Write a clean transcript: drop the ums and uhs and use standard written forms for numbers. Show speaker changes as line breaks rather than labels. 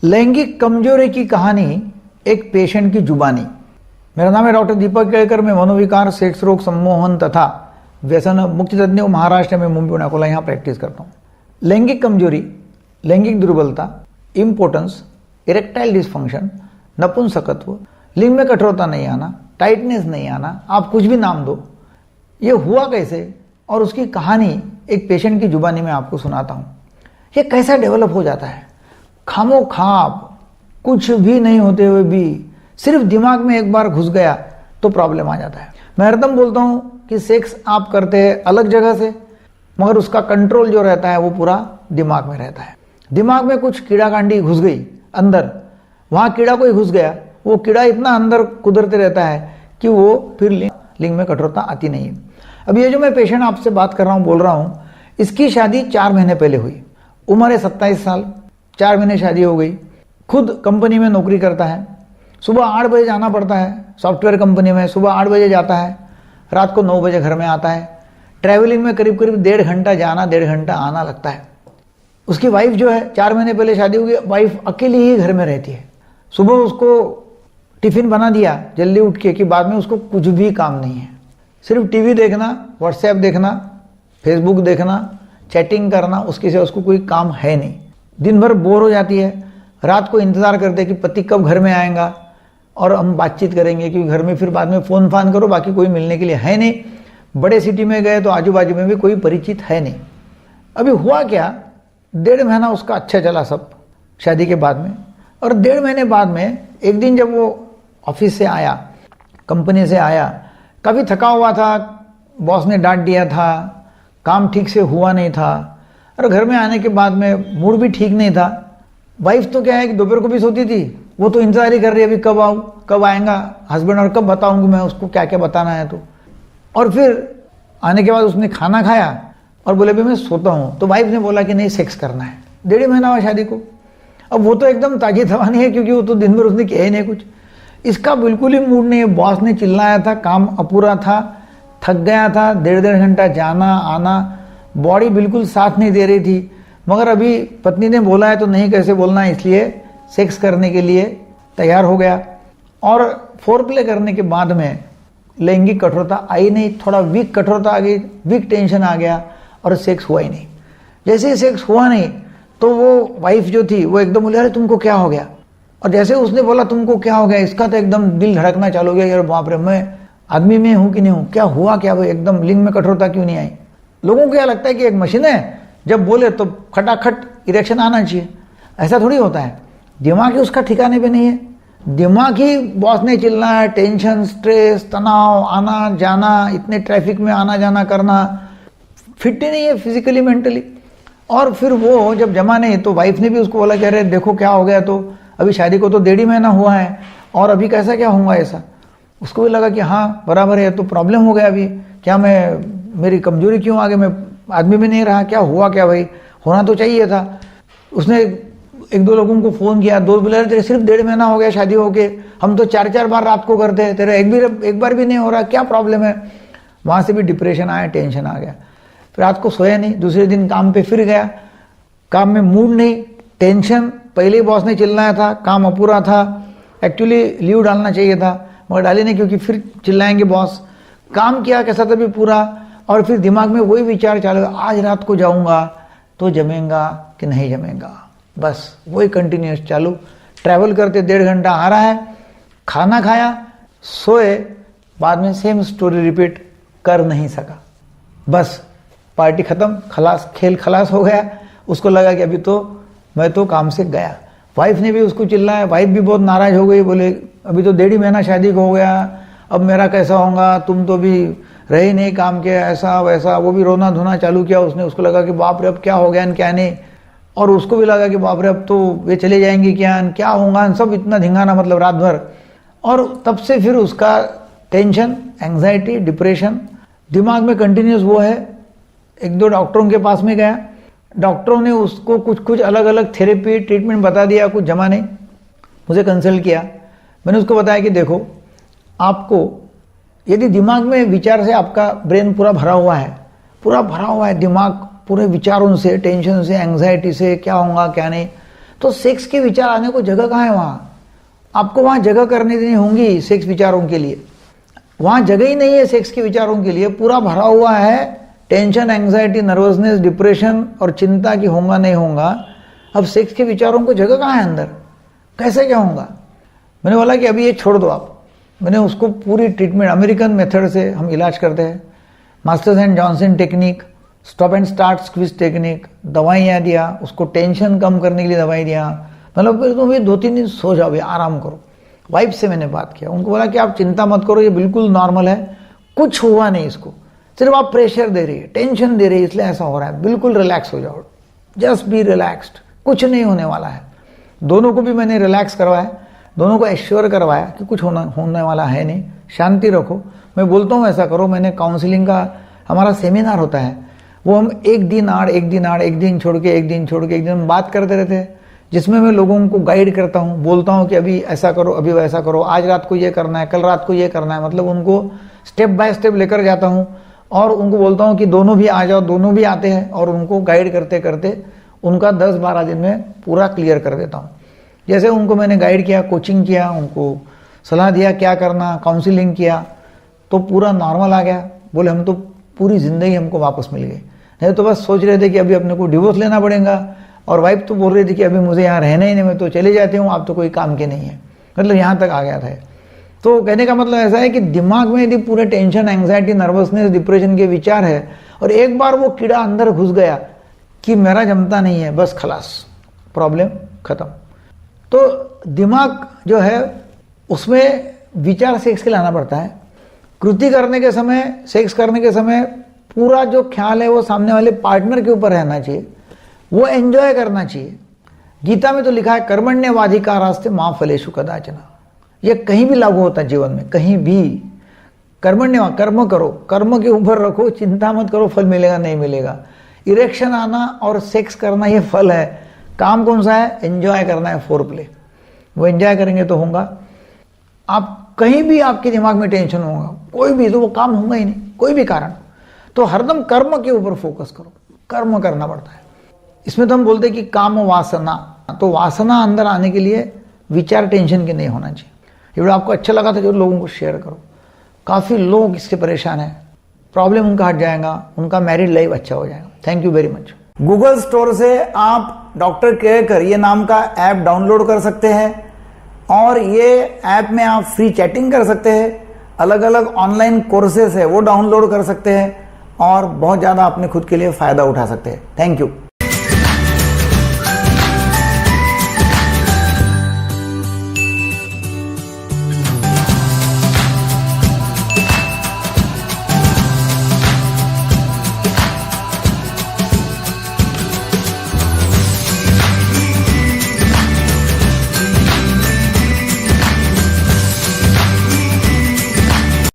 लैंगिक कमजोरी की कहानी, एक पेशेंट की जुबानी। मेरा नाम है डॉक्टर दीपक केळकर। मैं मनोविकार, सेक्स रोग, सम्मोहन तथा व्यसन मुक्ति तज्ञ महाराष्ट्र में मुंबई अकोला यहाँ प्रैक्टिस करता हूँ। लैंगिक कमजोरी, लैंगिक दुर्बलता, इम्पोर्टेंस, इरेक्टाइल डिसफंक्शन, नपुंसकत्व, लिंग में कठोरता नहीं आना, टाइटनेस नहीं आना, आप कुछ भी नाम दो, ये हुआ कैसे और उसकी कहानी एक पेशेंट की जुबानी में आपको सुनाता हूँ। ये कैसा डेवलप हो जाता है, खामोखाब कुछ भी नहीं होते हुए भी सिर्फ दिमाग में एक बार घुस गया तो प्रॉब्लम आ जाता है। मैं हरदम बोलता हूँ कि सेक्स आप करते हैं अलग जगह से, मगर उसका कंट्रोल जो रहता है वो पूरा दिमाग में रहता है। दिमाग में कुछ कीड़ा कांडी घुस गई अंदर, वहाँ कीड़ा कोई घुस गया, वो कीड़ा इतना अंदर कुदरते रहता है कि वो फिर लिंग में कठोरता आती नहीं है। अब ये जो मैं पेशेंट आपसे बात कर रहा हूँ, बोल रहा हूँ, इसकी शादी 4 महीने पहले हुई। उम्र है 27 साल, 4 महीने शादी हो गई। खुद कंपनी में नौकरी करता है, सुबह 8 बजे जाना पड़ता है। सॉफ्टवेयर कंपनी में सुबह 8 बजे जाता है, रात को 9 बजे घर में आता है। ट्रैवलिंग में करीब करीब 1.5 घंटा जाना, 1.5 घंटा आना लगता है। उसकी वाइफ जो है, 4 महीने पहले शादी हुई, वाइफ अकेली ही घर में रहती है। सुबह उसको टिफिन बना दिया जल्दी उठ के कि बाद में उसको कुछ भी काम नहीं है, सिर्फ टीवी देखना, व्हाट्सएप देखना, फेसबुक देखना, चैटिंग करना, उसके से उसको कोई काम है नहीं। दिन भर बोर हो जाती है, रात को इंतज़ार करते कि पति कब घर में आएगा और हम बातचीत करेंगे, क्योंकि घर में फिर बाद में फ़ोन फान करो, बाकी कोई मिलने के लिए है नहीं। बड़े सिटी में गए तो आजू बाजू में भी कोई परिचित है नहीं। अभी हुआ क्या, 1.5 महीना उसका अच्छा चला सब शादी के बाद में, और 1.5 महीने बाद में एक दिन जब वो ऑफिस से आया, कंपनी से आया, काफ़ी थका हुआ था, बॉस ने डांट दिया था, काम ठीक से हुआ नहीं था, और घर में आने के बाद में मूड भी ठीक नहीं था। वाइफ तो क्या है कि दोपहर को भी सोती थी, वो तो इंतजार ही कर रही है अभी कब आऊँ, कब आएगा हस्बैंड और कब बताऊँगी मैं उसको क्या क्या बताना है। तो और फिर आने के बाद उसने खाना खाया और बोले भाई मैं सोता हूँ। तो वाइफ ने बोला कि नहीं, सेक्स करना है। 1.5 महीना हुआ शादी को। अब वो तो एकदम ताजी तवानी है, क्योंकि वो तो दिन भर उसने किया ही नहीं कुछ। इसका बिल्कुल ही मूड नहीं है। बॉस ने चिल्लाया था, काम अपूरा था, थक गया था, 1.5 घंटा जाना आना, बॉडी बिल्कुल साथ नहीं दे रही थी। मगर अभी पत्नी ने बोला है तो नहीं कैसे बोलना है, इसलिए सेक्स करने के लिए तैयार हो गया। और फोरप्ले करने के बाद में लैंगिक कठोरता आई नहीं, थोड़ा वीक कठोरता आ गई, वीक टेंशन आ गया और सेक्स हुआ ही नहीं। जैसे ही सेक्स हुआ नहीं तो वो वाइफ जो थी वो एकदम बोली अरे तुमको क्या हो गया। और जैसे उसने बोला तुमको क्या हो गया, इसका तो एकदम दिल धड़कना चालू हो गया, यार बाप रे, मैं आदमी में हूँ कि नहीं हूँ, क्या हुआ क्या भाई, एकदम लिंग में कठोरता क्यों नहीं आई। लोगों को क्या लगता है कि एक मशीन है, जब बोले तो खटाखट इरेक्शन आना चाहिए। ऐसा थोड़ी होता है। दिमाग ही उसका ठिकाने पे नहीं है। दिमाग ही बॉस ने चिल्लाया, टेंशन, स्ट्रेस, तनाव, आना जाना, इतने ट्रैफिक में आना जाना करना, फिट ही नहीं है फिजिकली मेंटली। और फिर वो जब जमा नहीं तो वाइफ ने भी उसको बोला कि अरे देखो क्या हो गया, तो अभी शादी को तो 1.5 महीना हुआ है और अभी कैसा क्या होगा ऐसा। उसको भी लगा कि हाँ बराबर है, तो प्रॉब्लम हो गया अभी, क्या मेरी कमजोरी क्यों आ गई, मैं आदमी भी नहीं रहा, क्या हुआ क्या भाई, होना तो चाहिए था। उसने 1-2 लोगों को फ़ोन किया, दोस्त बोले तेरे सिर्फ 1.5 महीना हो गया शादी हो के, हम तो 4-4 बार रात को करते हैं, तेरा एक बार भी नहीं हो रहा, क्या प्रॉब्लम है। वहाँ से भी डिप्रेशन आया, टेंशन आ गया। फिर रात को सोया नहीं, दूसरे दिन काम पे फिर गया, काम में मूड नहीं, टेंशन, पहले ही बॉस ने चिल्लाया था, काम अपूरा था, एक्चुअली लीव डालना चाहिए था मगर डाली नहीं क्योंकि फिर चिल्लाएंगे बॉस। काम किया कैसा था भी पूरा, और फिर दिमाग में वही विचार चालू, आज रात को जाऊंगा तो जमेगा कि नहीं जमेगा, बस वही कंटिन्यूस चालू। ट्रैवल करते 1.5 घंटा आ रहा है, खाना खाया, सोए, बाद में सेम स्टोरी रिपीट कर नहीं सका, बस पार्टी खत्म, खलास, खेल खलास हो गया। उसको लगा कि अभी तो मैं तो काम से गया। वाइफ ने भी उसको चिल्लाया, वाइफ भी बहुत नाराज हो गई, बोले अभी तो 1.5 महीना शादी को हो गया, अब मेरा कैसा होगा, तुम तो भी रहे नहीं काम के, ऐसा वैसा। वो भी रोना धोना चालू किया उसने। उसको लगा कि बाप रे अब क्या हो गया क्या नहीं, और उसको भी लगा कि बाप रे अब तो वे चले जाएंगे क्या होगा, सब इतना धिंगाना, मतलब रात भर। और तब से फिर उसका टेंशन, एंग्जाइटी, डिप्रेशन दिमाग में कंटिन्यूस वो है। 1-2 डॉक्टरों के पास में गया, डॉक्टरों ने उसको कुछ अलग अलग थेरेपी ट्रीटमेंट बता दिया, कुछ जमा नहीं। मुझे कंसल्ट किया, मैंने उसको बताया कि देखो आपको यदि दिमाग में विचार से आपका ब्रेन पूरा भरा हुआ है दिमाग पूरे विचारों से, टेंशन से, एंग्जाइटी से, क्या होगा क्या नहीं, तो सेक्स के विचार आने को जगह कहाँ है वहां? आपको वहां जगह करने देनी होंगी सेक्स विचारों के लिए। वहां जगह ही नहीं है सेक्स के विचारों के लिए, पूरा भरा हुआ है टेंशन, एंग्जाइटी, नर्वसनेस, डिप्रेशन और चिंता की होगा नहीं होगा। अब सेक्स के विचारों को जगह कहाँ है अंदर? कैसे क्या होगा? मैंने बोला कि अभी ये छोड़ दो आप। मैंने उसको पूरी ट्रीटमेंट अमेरिकन मेथड से हम इलाज करते हैं, masters and Johnson technique, stop and start squeeze technique, दवाइयाँ दिया, उसको टेंशन कम करने के लिए दवाई दिया। मतलब फिर तुम ये 2-3 दिन सो जाओ, आराम करो। वाइफ से मैंने बात किया, उनको बोला कि आप चिंता मत करो, ये बिल्कुल नॉर्मल है, कुछ हुआ नहीं इसको, सिर्फ आप प्रेशर दे रही है, टेंशन दे रही है, इसलिए ऐसा हो रहा है, बिल्कुल रिलैक्स हो जाओ, जस्ट बी रिलैक्स्ड, कुछ नहीं होने वाला है। दोनों को भी मैंने रिलैक्स करवाया, दोनों को एश्योर करवाया कि कुछ होने वाला है नहीं, शांति रखो। मैं बोलता हूँ ऐसा करो। मैंने काउंसलिंग का हमारा सेमिनार होता है, वो हम एक दिन छोड़ के एक दिन बात करते रहते हैं, जिसमें मैं लोगों को गाइड करता हूँ, बोलता हूँ कि अभी ऐसा करो, अभी वैसा करो, आज रात को ये करना है, कल रात को ये करना है। मतलब उनको स्टेप बाय स्टेप लेकर जाता हूँ और उनको बोलता हूँ कि दोनों भी आ जाओ, दोनों भी आते हैं और उनको गाइड करते करते उनका 10-12 दिन में पूरा क्लियर कर देता हूँ। जैसे उनको मैंने गाइड किया, कोचिंग किया, उनको सलाह दिया क्या करना, काउंसलिंग किया, तो पूरा नॉर्मल आ गया। बोले हम तो पूरी ज़िंदगी हमको वापस मिल गई, नहीं तो बस सोच रहे थे कि अभी अपने को डिवोर्स लेना पड़ेगा। और वाइफ तो बोल रही थी कि अभी मुझे यहाँ रहना ही नहीं, मैं तो चले जाती हूँ, आप तो कोई काम के नहीं है। मतलब यहाँ तक आ गया था। तो कहने का मतलब ऐसा है कि दिमाग में यदि पूरे टेंशन, एंग्जाइटी, नर्वसनेस, डिप्रेशन के विचार है और एक बार वो कीड़ा अंदर घुस गया कि मेरा जमता नहीं है, बस खलास, प्रॉब्लम खत्म। तो दिमाग जो है उसमें विचार सेक्स के लाना पड़ता है। कृति करने के समय, सेक्स करने के समय पूरा जो ख्याल है वो सामने वाले पार्टनर के ऊपर रहना चाहिए, वो एंजॉय करना चाहिए। गीता में तो लिखा है कर्मण्यवाधिकारास्ते मां फलेषु कदाचन। ये कहीं भी लागू होता है जीवन में, कहीं भी। कर्मण्य, कर्म करो, कर्म के ऊपर रखो, चिंता मत करो फल मिलेगा नहीं मिलेगा। इरेक्शन आना और सेक्स करना ये फल है। काम कौन सा है? एंजॉय करना है, फोर प्ले। वो एंजॉय करेंगे तो होगा। आप कहीं भी आपके दिमाग में टेंशन होगा, कोई भी, तो वो काम होगा ही नहीं, कोई भी कारण। तो हरदम कर्म के ऊपर फोकस करो, कर्म करना पड़ता है। इसमें तो हम बोलते हैं कि काम वासना, तो वासना अंदर आने के लिए विचार टेंशन के नहीं होना चाहिए। ये वीडियो आपको अच्छा लगा था जो लोगों को शेयर करो। काफ़ी लोग इससे परेशान हैं, प्रॉब्लम उनका हट जाएगा, उनका मैरिड लाइफ अच्छा हो जाएगा। Thank you very much. Google store से आप डॉक्टर केयरकर ये नाम का ऐप डाउनलोड कर सकते हैं और ये ऐप में आप फ्री चैटिंग कर सकते हैं, अलग अलग ऑनलाइन कोर्सेज है वो डाउनलोड कर सकते हैं और बहुत ज़्यादा अपने खुद के लिए फ़ायदा उठा सकते हैं। Thank you.